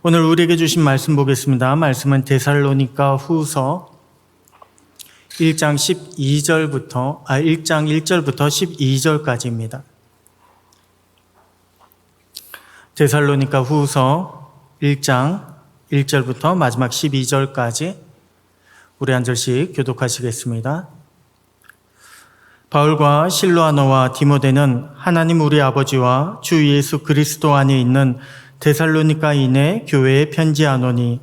오늘 우리에게 주신 말씀 보겠습니다. 말씀은 데살로니가 후서 1장 1장 1절부터 12절까지입니다. 데살로니가 후서 1장 1절부터 마지막 12절까지 우리 한 절씩 교독하시겠습니다. 바울과 실로아너와 디모데는 하나님 우리 아버지와 주 예수 그리스도 안에 있는 데살로니가인의 교회에 편지하노니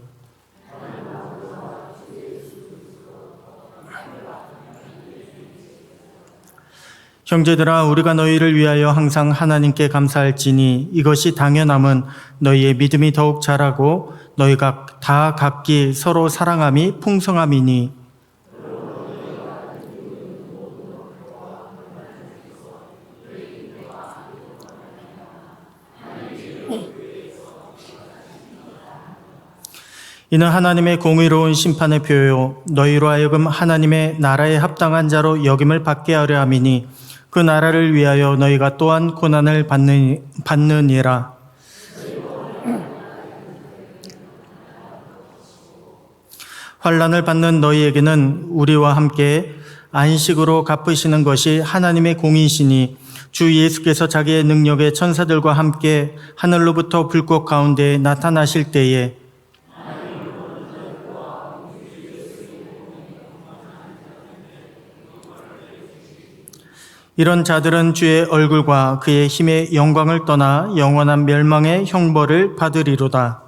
형제들아, 우리가 너희를 위하여 항상 하나님께 감사할지니 이것이 당연함은 너희의 믿음이 더욱 자라고 너희가 다 각기 서로 사랑함이 풍성함이니 이는 하나님의 공의로운 심판의 표요 너희로 하여금 하나님의 나라에 합당한 자로 여김을 받게 하려 함이니 그 나라를 위하여 너희가 또한 고난을 받느니라. 환난을 받는 너희에게는 우리와 함께 안식으로 갚으시는 것이 하나님의 공의시니 주 예수께서 자기의 능력의 천사들과 함께 하늘로부터 불꽃 가운데 나타나실 때에 이런 자들은 주의 얼굴과 그의 힘의 영광을 떠나 영원한 멸망의 형벌을 받으리로다.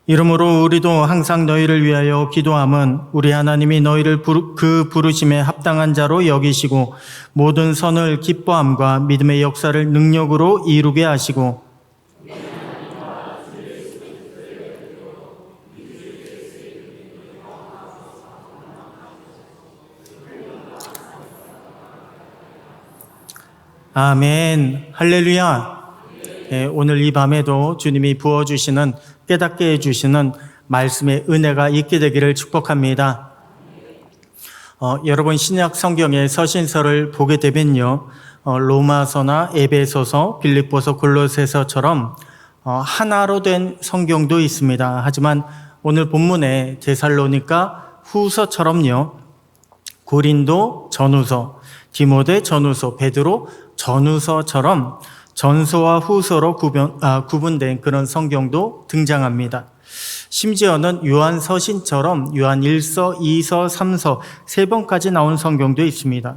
이러므로 우리도 항상 너희를 위하여 기도함은 우리 하나님이 너희를 그 부르심에 합당한 자로 여기시고 모든 선을 기뻐함과 믿음의 역사를 능력으로 이루게 하시고 아멘. 할렐루야. 네, 오늘 이 밤에도 주님이 부어주시는 깨닫게 해주시는 말씀의 은혜가 있게 되기를 축복합니다. 여러분 신약 성경의 서신서를 보게 되면요, 로마서나 에베소서, 빌립보서, 골로새서처럼 하나로 된 성경도 있습니다. 하지만 오늘 본문의 데살로니가 후서처럼요, 고린도 전후서, 디모데 전후서, 베드로 전후서처럼 전서와 후서로 구분된 그런 성경도 등장합니다. 심지어는 요한 서신처럼 요한 1서, 2서, 3서 3번까지 나온 성경도 있습니다.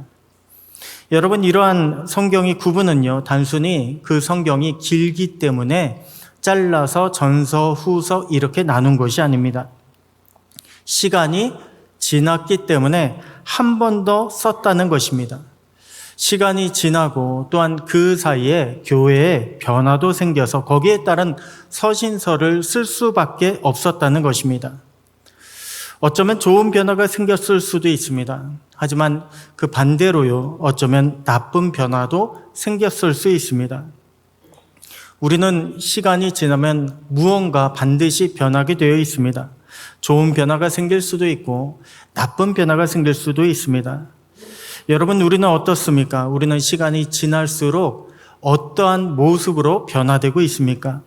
여러분, 이러한 성경의 구분은요, 단순히 그 성경이 길기 때문에 잘라서 전서, 후서 이렇게 나눈 것이 아닙니다. 시간이 지났기 때문에 한 번 더 썼다는 것입니다. 시간이 지나고 또한 그 사이에 교회에 변화도 생겨서 거기에 따른 서신서를 쓸 수밖에 없었다는 것입니다. 어쩌면 좋은 변화가 생겼을 수도 있습니다. 하지만 그 반대로요, 어쩌면 나쁜 변화도 생겼을 수 있습니다. 우리는 시간이 지나면 무언가 반드시 변하게 되어 있습니다. 좋은 변화가 생길 수도 있고 나쁜 변화가 생길 수도 있습니다. 여러분, 우리는 어떻습니까? 우리는 시간이 지날수록 어떠한 모습으로 변화되고 있습니까?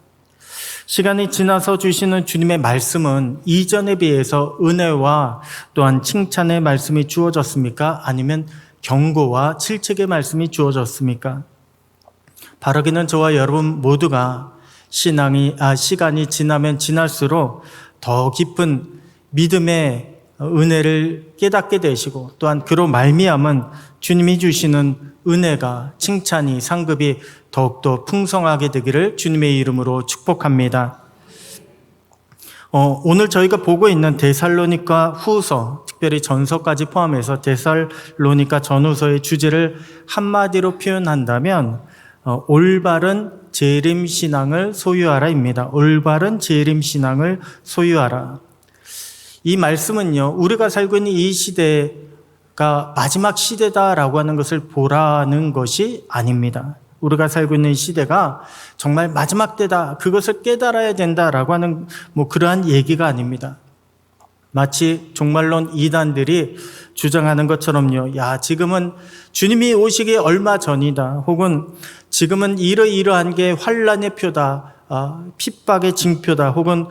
시간이 지나서 주시는 주님의 말씀은 이전에 비해서 은혜와 또한 칭찬의 말씀이 주어졌습니까? 아니면 경고와 질책의 말씀이 주어졌습니까? 바라기는 저와 여러분 모두가 시간이 지나면 지날수록 더 깊은 믿음의 은혜를 깨닫게 되시고 또한 그로 말미암은 주님이 주시는 은혜가 칭찬이 상급이 더욱더 풍성하게 되기를 주님의 이름으로 축복합니다. 오늘 저희가 보고 있는 데살로니가 후서, 특별히 전서까지 포함해서 데살로니가 전후서의 주제를 한마디로 표현한다면 올바른 재림신앙을 소유하라입니다. 올바른 재림신앙을 소유하라. 이 말씀은요, 우리가 살고 있는 이 시대가 마지막 시대다라고 하는 것을 보라는 것이 아닙니다. 우리가 살고 있는 시대가 정말 마지막 때다, 그것을 깨달아야 된다라고 하는 그러한 얘기가 아닙니다. 마치 종말론 이단들이 주장하는 것처럼요. 야, 지금은 주님이 오시기 얼마 전이다. 혹은 지금은 이러이러한 게 환란의 표다. 핍박의 징표다. 혹은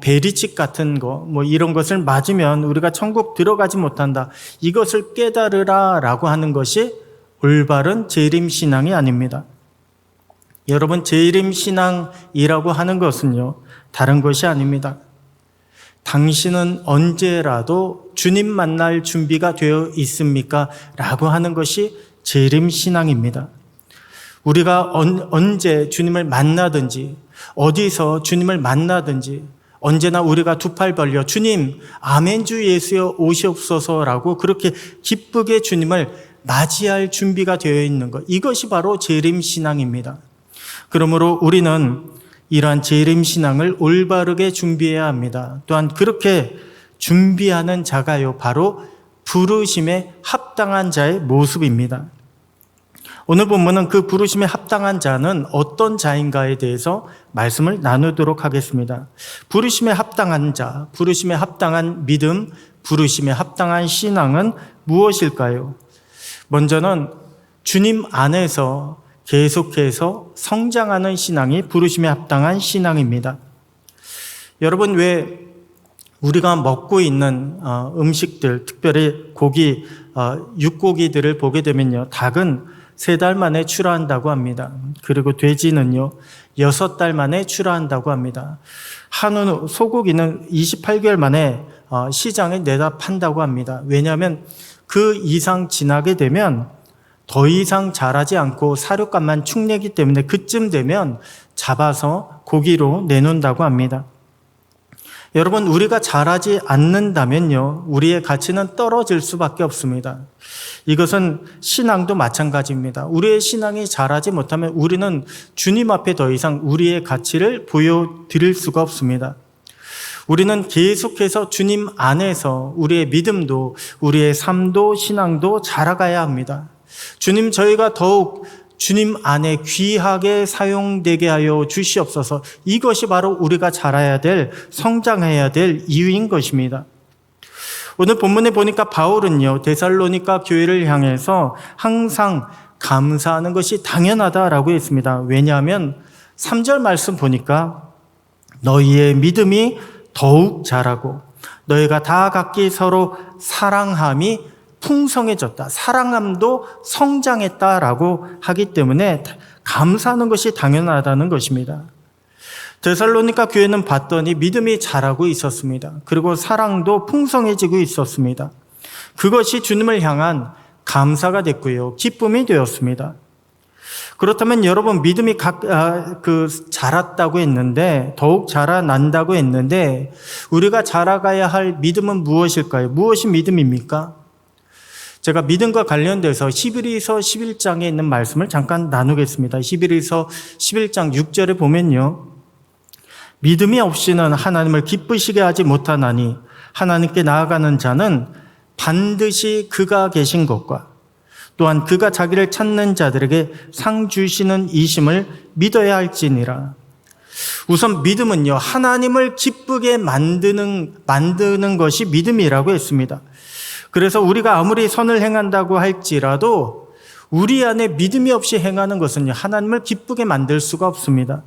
베리칙 같은 거, 이런 것을 맞으면 우리가 천국 들어가지 못한다. 이것을 깨달으라 라고 하는 것이 올바른 재림신앙이 아닙니다. 여러분, 재림신앙이라고 하는 것은요, 다른 것이 아닙니다. 당신은 언제라도 주님 만날 준비가 되어 있습니까? 라고 하는 것이 재림신앙입니다. 우리가 언제 주님을 만나든지, 어디서 주님을 만나든지, 언제나 우리가 두 팔 벌려 주님, 아멘 주 예수여 오시옵소서라고 그렇게 기쁘게 주님을 맞이할 준비가 되어 있는 것, 이것이 바로 재림신앙입니다. 그러므로 우리는 이러한 재림신앙을 올바르게 준비해야 합니다. 또한 그렇게 준비하는 자가요, 바로 부르심에 합당한 자의 모습입니다. 오늘 본문은 그 부르심에 합당한 자는 어떤 자인가에 대해서 말씀을 나누도록 하겠습니다. 부르심에 합당한 자, 부르심에 합당한 믿음, 부르심에 합당한 신앙은 무엇일까요? 먼저는 주님 안에서 계속해서 성장하는 신앙이 부르심에 합당한 신앙입니다. 여러분, 왜 우리가 먹고 있는 음식들, 특별히 고기, 육고기들을 보게 되면요, 닭은 3달 만에 출하한다고 합니다. 그리고 돼지는요, 6달 만에 출하한다고 합니다. 한우, 소고기는 28개월 만에 시장에 내다 판다고 합니다. 왜냐하면 그 이상 지나게 되면 더 이상 자라지 않고 사료값만 축내기 때문에 그쯤 되면 잡아서 고기로 내놓는다고 합니다. 여러분, 우리가 자라지 않는다면요, 우리의 가치는 떨어질 수밖에 없습니다. 이것은 신앙도 마찬가지입니다. 우리의 신앙이 자라지 못하면 우리는 주님 앞에 더 이상 우리의 가치를 보여드릴 수가 없습니다. 우리는 계속해서 주님 안에서 우리의 믿음도, 우리의 삶도, 신앙도 자라가야 합니다. 주님, 저희가 더욱 주님 안에 귀하게 사용되게 하여 주시옵소서. 이것이 바로 우리가 자라야 될, 성장해야 될 이유인 것입니다. 오늘 본문에 보니까 바울은요, 데살로니가 교회를 향해서 항상 감사하는 것이 당연하다라고 했습니다. 왜냐하면 3절 말씀 보니까 너희의 믿음이 더욱 자라고 너희가 다 각기 서로 사랑함이 풍성해졌다. 사랑함도 성장했다라고 하기 때문에 감사하는 것이 당연하다는 것입니다. 데살로니가 교회는 봤더니 믿음이 자라고 있었습니다. 그리고 사랑도 풍성해지고 있었습니다. 그것이 주님을 향한 감사가 됐고요, 기쁨이 되었습니다. 그렇다면 여러분, 믿음이 자랐다고 했는데, 더욱 자라난다고 했는데, 우리가 자라가야 할 믿음은 무엇일까요? 무엇이 믿음입니까? 제가 믿음과 관련돼서 히브리서 11장에 있는 말씀을 잠깐 나누겠습니다. 히브리서 11장 6절에 보면요, 믿음이 없이는 하나님을 기쁘시게 하지 못하나니 하나님께 나아가는 자는 반드시 그가 계신 것과 또한 그가 자기를 찾는 자들에게 상 주시는 이심을 믿어야 할지니라. 우선 믿음은요, 하나님을 기쁘게 만드는 것이 믿음이라고 했습니다. 그래서 우리가 아무리 선을 행한다고 할지라도 우리 안에 믿음이 없이 행하는 것은요, 하나님을 기쁘게 만들 수가 없습니다.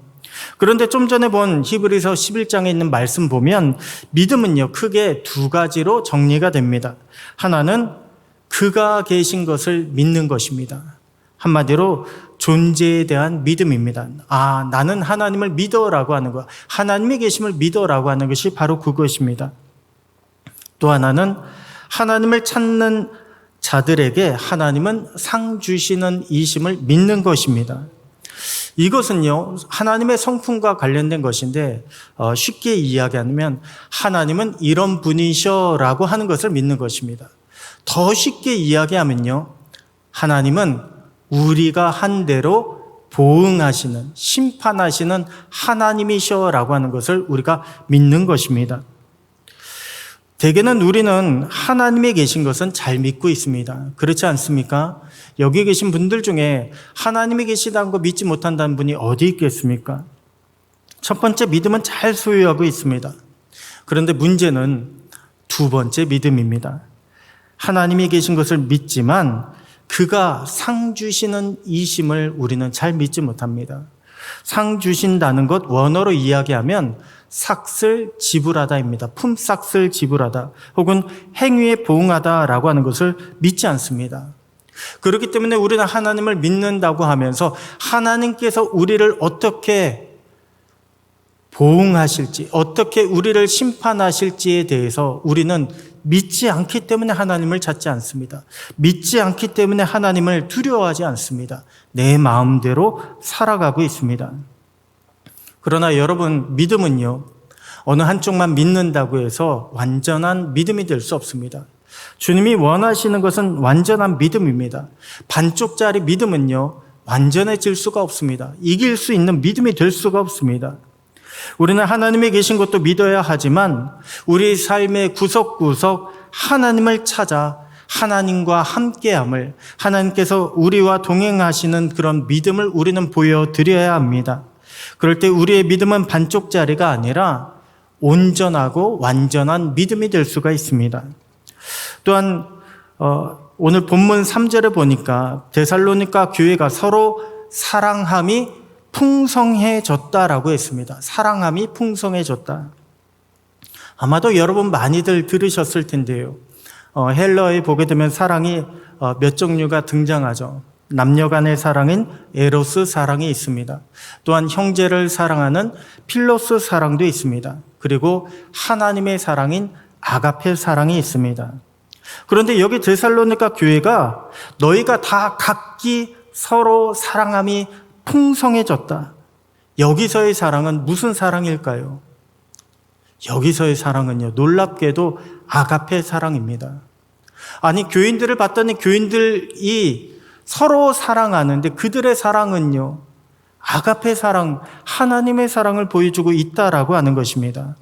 그런데 좀 전에 본 히브리서 11장에 있는 말씀 보면 믿음은요, 크게 2가지로 정리가 됩니다. 하나는 그가 계신 것을 믿는 것입니다. 한마디로 존재에 대한 믿음입니다. 나는 하나님을 믿어라고 하는 것, 하나님의 계심을 믿어라고 하는 것이 바로 그것입니다. 또 하나는 하나님을 찾는 자들에게 하나님은 상 주시는 이심을 믿는 것입니다. 이것은요, 하나님의 성품과 관련된 것인데, 쉽게 이야기하면 하나님은 이런 분이셔라고 하는 것을 믿는 것입니다. 더 쉽게 이야기하면요, 하나님은 우리가 한 대로 보응하시는, 심판하시는 하나님이셔라고 하는 것을 우리가 믿는 것입니다. 대개는 우리는 하나님이 계신 것은 잘 믿고 있습니다. 그렇지 않습니까? 여기 계신 분들 중에 하나님이 계시다는 거 믿지 못한다는 분이 어디 있겠습니까? 첫 번째, 믿음은 잘 소유하고 있습니다. 그런데 문제는 두 번째 믿음입니다. 하나님이 계신 것을 믿지만 그가 상 주시는 이심을 우리는 잘 믿지 못합니다. 상 주신다는 것 원어로 이야기하면 삭슬 지불하다입니다. 품삯을 지불하다 혹은 행위에 보응하다라고 하는 것을 믿지 않습니다. 그렇기 때문에 우리는 하나님을 믿는다고 하면서 하나님께서 우리를 어떻게 보응하실지, 어떻게 우리를 심판하실지에 대해서 우리는 믿지 않기 때문에 하나님을 찾지 않습니다. 믿지 않기 때문에 하나님을 두려워하지 않습니다. 내 마음대로 살아가고 있습니다. 그러나 여러분, 믿음은요, 어느 한쪽만 믿는다고 해서 완전한 믿음이 될 수 없습니다. 주님이 원하시는 것은 완전한 믿음입니다. 반쪽짜리 믿음은요, 완전해질 수가 없습니다. 이길 수 있는 믿음이 될 수가 없습니다. 우리는 하나님이 계신 것도 믿어야 하지만 우리 삶의 구석구석 하나님을 찾아 하나님과 함께함을, 하나님께서 우리와 동행하시는 그런 믿음을 우리는 보여드려야 합니다. 그럴 때 우리의 믿음은 반쪽짜리가 아니라 온전하고 완전한 믿음이 될 수가 있습니다. 또한 오늘 본문 3절에 보니까 데살로니가 교회가 서로 사랑함이 풍성해졌다라고 했습니다. 사랑함이 풍성해졌다. 아마도 여러분 많이들 들으셨을 텐데요. 헬러에 보게 되면 사랑이 몇 종류가 등장하죠. 남녀 간의 사랑인 에로스 사랑이 있습니다. 또한 형제를 사랑하는 필로스 사랑도 있습니다. 그리고 하나님의 사랑인 아가페 사랑이 있습니다. 그런데 여기 데살로니가 교회가 너희가 다 각기 서로 사랑함이 풍성해졌다. 여기서의 사랑은 무슨 사랑일까요? 여기서의 사랑은요, 놀랍게도 아가페 사랑입니다. 아니, 교인들을 봤더니 교인들이 서로 사랑하는데 그들의 사랑은요, 아가페 사랑, 하나님의 사랑을 보여주고 있다라고 하는 것입니다.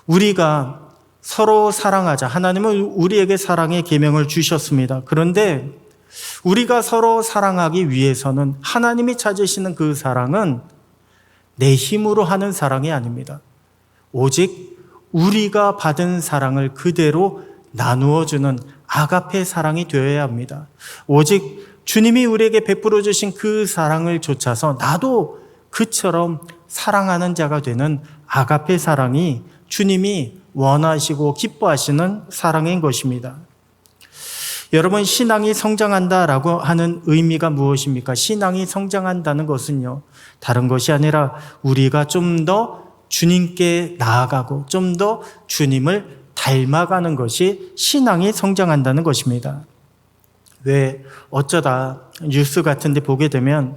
우리가 서로 사랑하자. 하나님은 우리에게 사랑의 계명을 주셨습니다. 그런데 우리가 서로 사랑하기 위해서는 하나님이 찾으시는 그 사랑은 내 힘으로 하는 사랑이 아닙니다. 오직 우리가 받은 사랑을 그대로 나누어주는 아가페 사랑이 되어야 합니다. 오직 주님이 우리에게 베풀어 주신 그 사랑을 좇아서 나도 그처럼 사랑하는 자가 되는 아가페 사랑이 주님이 원하시고 기뻐하시는 사랑인 것입니다. 여러분, 신앙이 성장한다라고 하는 의미가 무엇입니까? 신앙이 성장한다는 것은요, 다른 것이 아니라 우리가 좀 더 주님께 나아가고 좀 더 주님을 닮아가는 것이 신앙이 성장한다는 것입니다. 왜 어쩌다 뉴스 같은 데 보게 되면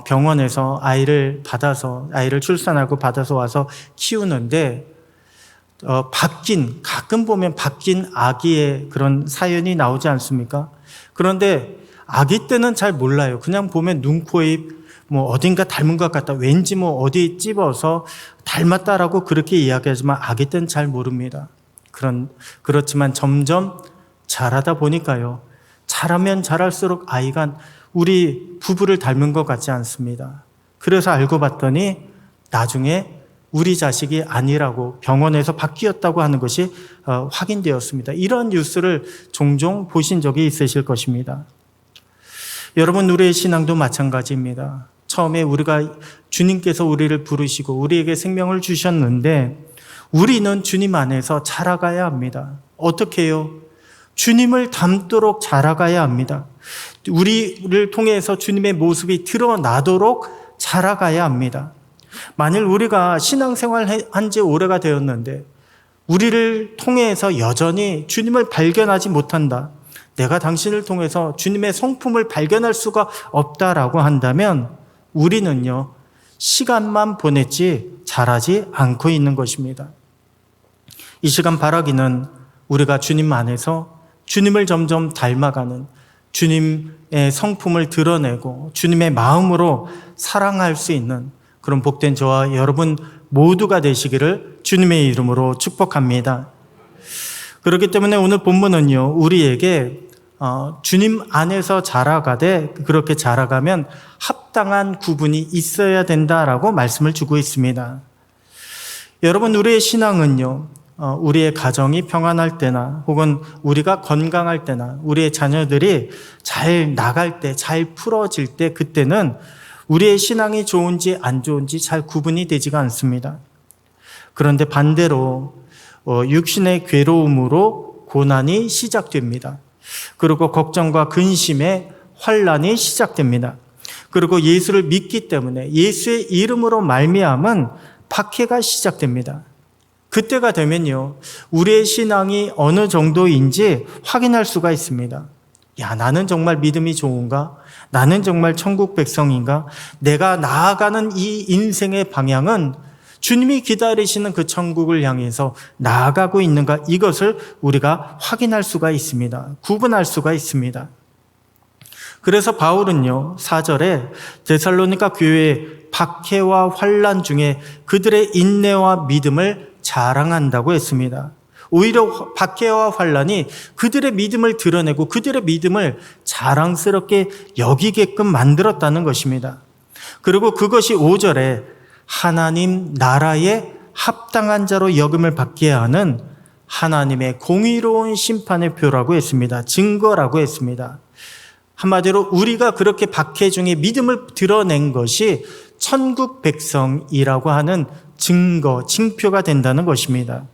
병원에서 아이를 출산하고 받아서 와서 키우는데 가끔 보면 바뀐 아기의 그런 사연이 나오지 않습니까? 그런데 아기 때는 잘 몰라요. 그냥 보면 눈, 코, 입 어딘가 닮은 것 같다. 왠지 어디 찝어서 닮았다라고 그렇게 이야기하지만 아기 때는 잘 모릅니다. 그렇지만 점점 자라다 보니까요. 자라면 자랄수록 아이가 우리 부부를 닮은 것 같지 않습니다. 그래서 알고 봤더니 나중에 우리 자식이 아니라고 병원에서 바뀌었다고 하는 것이 확인되었습니다. 이런 뉴스를 종종 보신 적이 있으실 것입니다. 여러분, 우리의 신앙도 마찬가지입니다. 처음에 주님께서 우리를 부르시고 우리에게 생명을 주셨는데 우리는 주님 안에서 자라가야 합니다. 어떻게 해요? 주님을 닮도록 자라가야 합니다. 우리를 통해서 주님의 모습이 드러나도록 자라가야 합니다. 만일 우리가 신앙생활 한 지 오래가 되었는데 우리를 통해서 여전히 주님을 발견하지 못한다. 내가 당신을 통해서 주님의 성품을 발견할 수가 없다라고 한다면 우리는요, 시간만 보냈지 자라지 않고 있는 것입니다. 이 시간 바라기는 우리가 주님 안에서 주님을 점점 닮아가는, 주님의 성품을 드러내고 주님의 마음으로 사랑할 수 있는 그런 복된 저와 여러분 모두가 되시기를 주님의 이름으로 축복합니다. 그렇기 때문에 오늘 본문은요, 우리에게 주님 안에서 자라가되 그렇게 자라가면 합당한 구분이 있어야 된다라고 말씀을 주고 있습니다. 여러분, 우리의 신앙은요, 우리의 가정이 평안할 때나 혹은 우리가 건강할 때나 우리의 자녀들이 잘 나갈 때, 잘 풀어질 때 그때는 우리의 신앙이 좋은지 안 좋은지 잘 구분이 되지가 않습니다. 그런데 반대로 육신의 괴로움으로 고난이 시작됩니다. 그리고 걱정과 근심의 환난이 시작됩니다. 그리고 예수를 믿기 때문에 예수의 이름으로 말미암은 박해가 시작됩니다. 그때가 되면요, 우리의 신앙이 어느 정도인지 확인할 수가 있습니다. 야, 나는 정말 믿음이 좋은가? 나는 정말 천국 백성인가? 내가 나아가는 이 인생의 방향은 주님이 기다리시는 그 천국을 향해서 나아가고 있는가? 이것을 우리가 확인할 수가 있습니다. 구분할 수가 있습니다. 그래서 바울은요, 4절에 데살로니가 교회의 박해와 환난 중에 그들의 인내와 믿음을 자랑한다고 했습니다. 오히려 박해와 환난이 그들의 믿음을 드러내고 그들의 믿음을 자랑스럽게 여기게끔 만들었다는 것입니다. 그리고 그것이 5절에 하나님 나라에 합당한 자로 여김을 받게 하는 하나님의 공의로운 심판의 표라고 했습니다. 증거라고 했습니다. 한마디로 우리가 그렇게 박해 중에 믿음을 드러낸 것이 천국 백성이라고 하는 증거, 징표가 된다는 것입니다.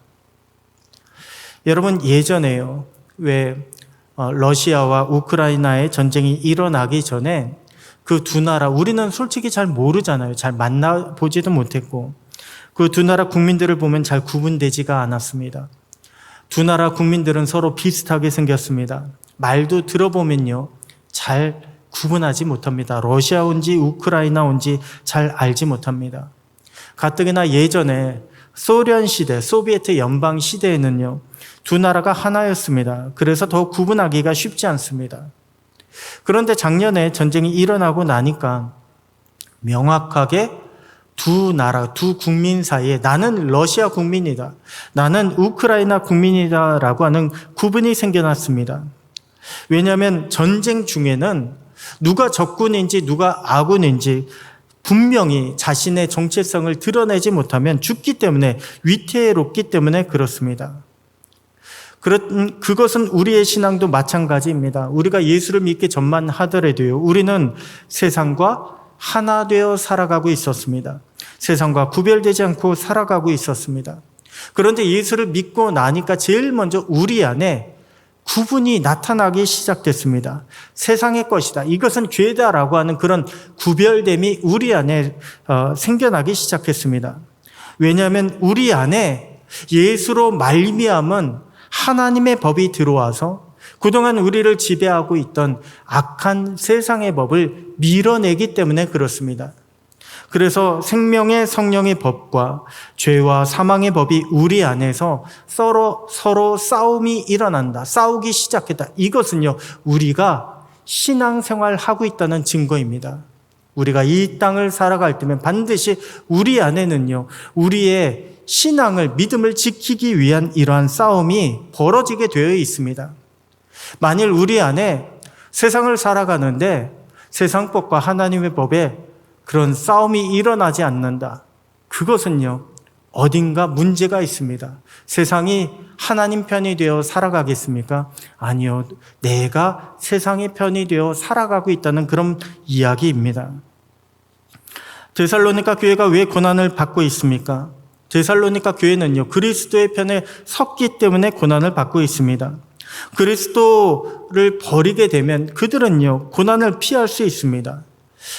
여러분, 예전에요, 러시아와 우크라이나의 전쟁이 일어나기 전에 그 두 나라, 우리는 솔직히 잘 모르잖아요. 잘 만나보지도 못했고 그 두 나라 국민들을 보면 잘 구분되지가 않았습니다. 두 나라 국민들은 서로 비슷하게 생겼습니다. 말도 들어보면요, 잘 구분하지 못합니다. 러시아온지 우크라이나온지 잘 알지 못합니다. 가뜩이나 예전에 소련 시대, 소비에트 연방 시대에는요, 두 나라가 하나였습니다. 그래서 더 구분하기가 쉽지 않습니다. 그런데 작년에 전쟁이 일어나고 나니까 명확하게 두 나라, 두 국민 사이에 나는 러시아 국민이다, 나는 우크라이나 국민이다라고 하는 구분이 생겨났습니다. 왜냐하면 전쟁 중에는 누가 적군인지 누가 아군인지 분명히 자신의 정체성을 드러내지 못하면 죽기 때문에, 위태롭기 때문에 그렇습니다. 그것은 우리의 신앙도 마찬가지입니다. 우리가 예수를 믿기 전만 하더라도요, 우리는 세상과 하나 되어 살아가고 있었습니다. 세상과 구별되지 않고 살아가고 있었습니다. 그런데 예수를 믿고 나니까 제일 먼저 우리 안에 구분이 나타나기 시작됐습니다. 세상의 것이다, 이것은 죄다라고 하는 그런 구별됨이 우리 안에 생겨나기 시작했습니다. 왜냐하면 우리 안에 예수로 말미암은 하나님의 법이 들어와서 그동안 우리를 지배하고 있던 악한 세상의 법을 밀어내기 때문에 그렇습니다. 그래서 생명의 성령의 법과 죄와 사망의 법이 우리 안에서 서로 싸움이 일어난다, 싸우기 시작했다. 이것은요, 우리가 신앙생활하고 있다는 증거입니다. 우리가 이 땅을 살아갈 때면 반드시 우리 안에는요, 우리의 신앙을, 믿음을 지키기 위한 이러한 싸움이 벌어지게 되어 있습니다. 만일 우리 안에 세상을 살아가는데 세상 법과 하나님의 법에 그런 싸움이 일어나지 않는다, 그것은요, 어딘가 문제가 있습니다. 세상이 하나님 편이 되어 살아가겠습니까? 아니요, 내가 세상의 편이 되어 살아가고 있다는 그런 이야기입니다. 데살로니가 교회가 왜 고난을 받고 있습니까? 데살로니가 교회는요, 그리스도의 편에 섰기 때문에 고난을 받고 있습니다. 그리스도를 버리게 되면 그들은요, 고난을 피할 수 있습니다.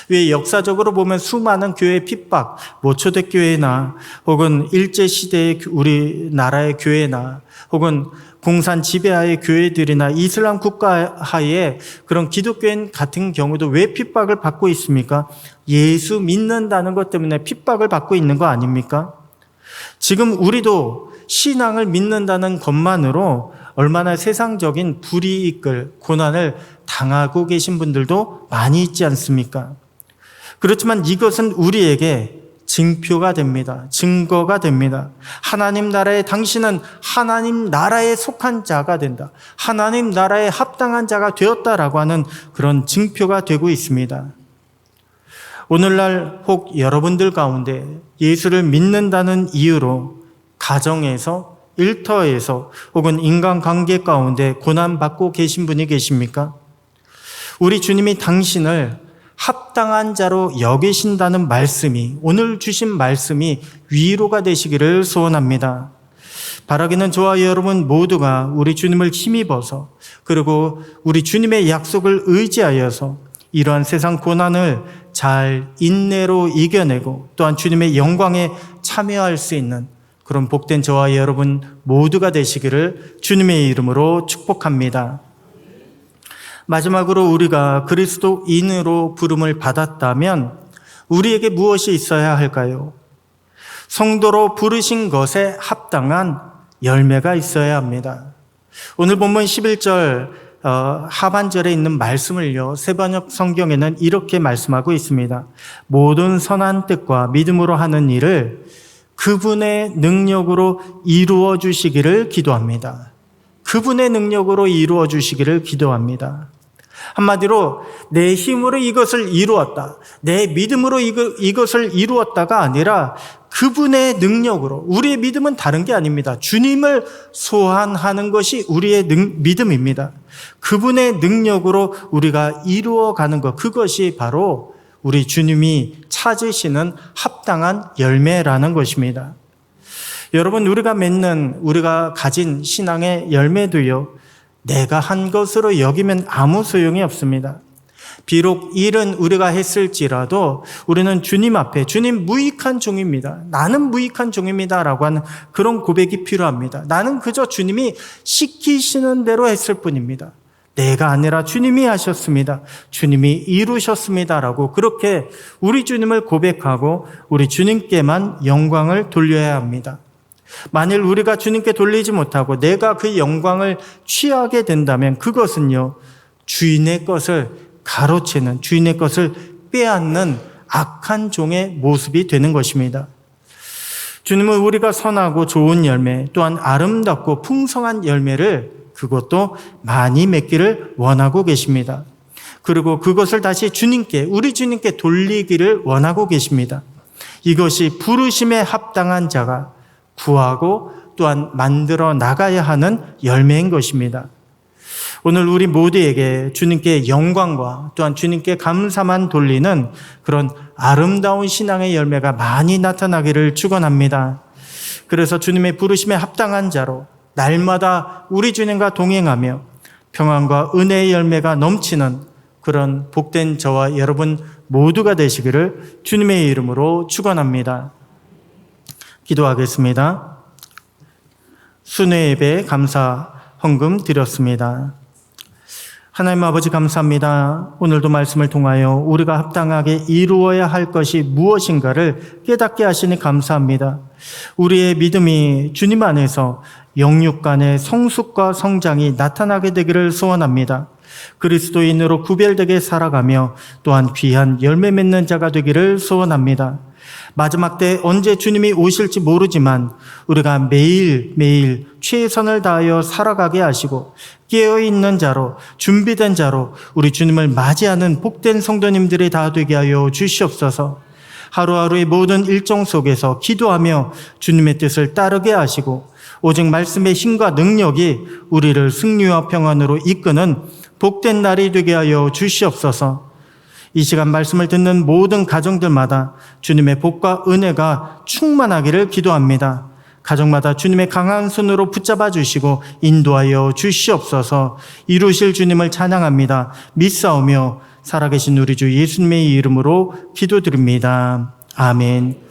왜 역사적으로 보면 수많은 교회 핍박, 초대교회나 혹은 일제시대의 우리나라의 교회나 혹은 공산 지배하의 교회들이나 이슬람 국가하에 그런 기독교인 같은 경우도 왜 핍박을 받고 있습니까? 예수 믿는다는 것 때문에 핍박을 받고 있는 거 아닙니까? 지금 우리도 신앙을 믿는다는 것만으로 얼마나 세상적인 불이익을, 고난을 당하고 계신 분들도 많이 있지 않습니까? 그렇지만 이것은 우리에게 징표가 됩니다. 증거가 됩니다. 하나님 나라에, 당신은 하나님 나라에 속한 자가 된다, 하나님 나라에 합당한 자가 되었다라고 하는 그런 징표가 되고 있습니다. 오늘날 혹 여러분들 가운데 예수를 믿는다는 이유로 가정에서 일터에서 혹은 인간관계 가운데 고난받고 계신 분이 계십니까? 우리 주님이 당신을 합당한 자로 여기신다는 말씀이, 오늘 주신 말씀이 위로가 되시기를 소원합니다. 바라기는 저와 여러분 모두가 우리 주님을 힘입어서, 그리고 우리 주님의 약속을 의지하여서 이러한 세상 고난을 잘 인내로 이겨내고 또한 주님의 영광에 참여할 수 있는 그런 복된 저와 여러분 모두가 되시기를 주님의 이름으로 축복합니다. 마지막으로 우리가 그리스도인으로 부름을 받았다면 우리에게 무엇이 있어야 할까요? 성도로 부르신 것에 합당한 열매가 있어야 합니다. 오늘 본문 11절 하반절에 있는 말씀을요, 세번역 성경에는 이렇게 말씀하고 있습니다. 모든 선한 뜻과 믿음으로 하는 일을 그분의 능력으로 이루어 주시기를 기도합니다. 그분의 능력으로 이루어 주시기를 기도합니다. 한마디로 내 힘으로 이것을 이루었다, 내 믿음으로 이것을 이루었다가 아니라 그분의 능력으로. 우리의 믿음은 다른 게 아닙니다. 주님을 소환하는 것이 우리의 믿음입니다. 그분의 능력으로 우리가 이루어가는 것, 그것이 바로 우리 주님이 찾으시는 합당한 열매라는 것입니다. 여러분, 우리가 가진 신앙의 열매도요, 내가 한 것으로 여기면 아무 소용이 없습니다. 비록 일은 우리가 했을지라도 우리는 주님 앞에, 주님 무익한 종입니다, 나는 무익한 종입니다 라고 하는 그런 고백이 필요합니다. 나는 그저 주님이 시키시는 대로 했을 뿐입니다. 내가 아니라 주님이 하셨습니다, 주님이 이루셨습니다 라고 그렇게 우리 주님을 고백하고 우리 주님께만 영광을 돌려야 합니다. 만일 우리가 주님께 돌리지 못하고 내가 그 영광을 취하게 된다면 그것은요, 주인의 것을 가로채는, 주인의 것을 빼앗는 악한 종의 모습이 되는 것입니다. 주님은 우리가 선하고 좋은 열매, 또한 아름답고 풍성한 열매를 그것도 많이 맺기를 원하고 계십니다. 그리고 그것을 다시 우리 주님께 돌리기를 원하고 계십니다. 이것이 부르심에 합당한 자가 구하고 또한 만들어 나가야 하는 열매인 것입니다. 오늘 우리 모두에게 주님께 영광과 또한 주님께 감사만 돌리는 그런 아름다운 신앙의 열매가 많이 나타나기를 축원합니다. 그래서 주님의 부르심에 합당한 자로 날마다 우리 주님과 동행하며 평안과 은혜의 열매가 넘치는 그런 복된 저와 여러분 모두가 되시기를 주님의 이름으로 축원합니다. 기도하겠습니다. 순회 예배 감사 헌금 드렸습니다. 하나님 아버지, 감사합니다. 오늘도 말씀을 통하여 우리가 합당하게 이루어야 할 것이 무엇인가를 깨닫게 하시니 감사합니다. 우리의 믿음이 주님 안에서 영육 간의 성숙과 성장이 나타나게 되기를 소원합니다. 그리스도인으로 구별되게 살아가며 또한 귀한 열매 맺는 자가 되기를 소원합니다. 마지막 때 언제 주님이 오실지 모르지만 우리가 매일매일 최선을 다하여 살아가게 하시고 깨어있는 자로, 준비된 자로 우리 주님을 맞이하는 복된 성도님들이 다 되게 하여 주시옵소서. 하루하루의 모든 일정 속에서 기도하며 주님의 뜻을 따르게 하시고 오직 말씀의 힘과 능력이 우리를 승리와 평안으로 이끄는 복된 날이 되게 하여 주시옵소서. 이 시간 말씀을 듣는 모든 가정들마다 주님의 복과 은혜가 충만하기를 기도합니다. 가정마다 주님의 강한 손으로 붙잡아 주시고 인도하여 주시옵소서. 이루실 주님을 찬양합니다. 믿사오며 살아계신 우리 주 예수님의 이름으로 기도드립니다. 아멘.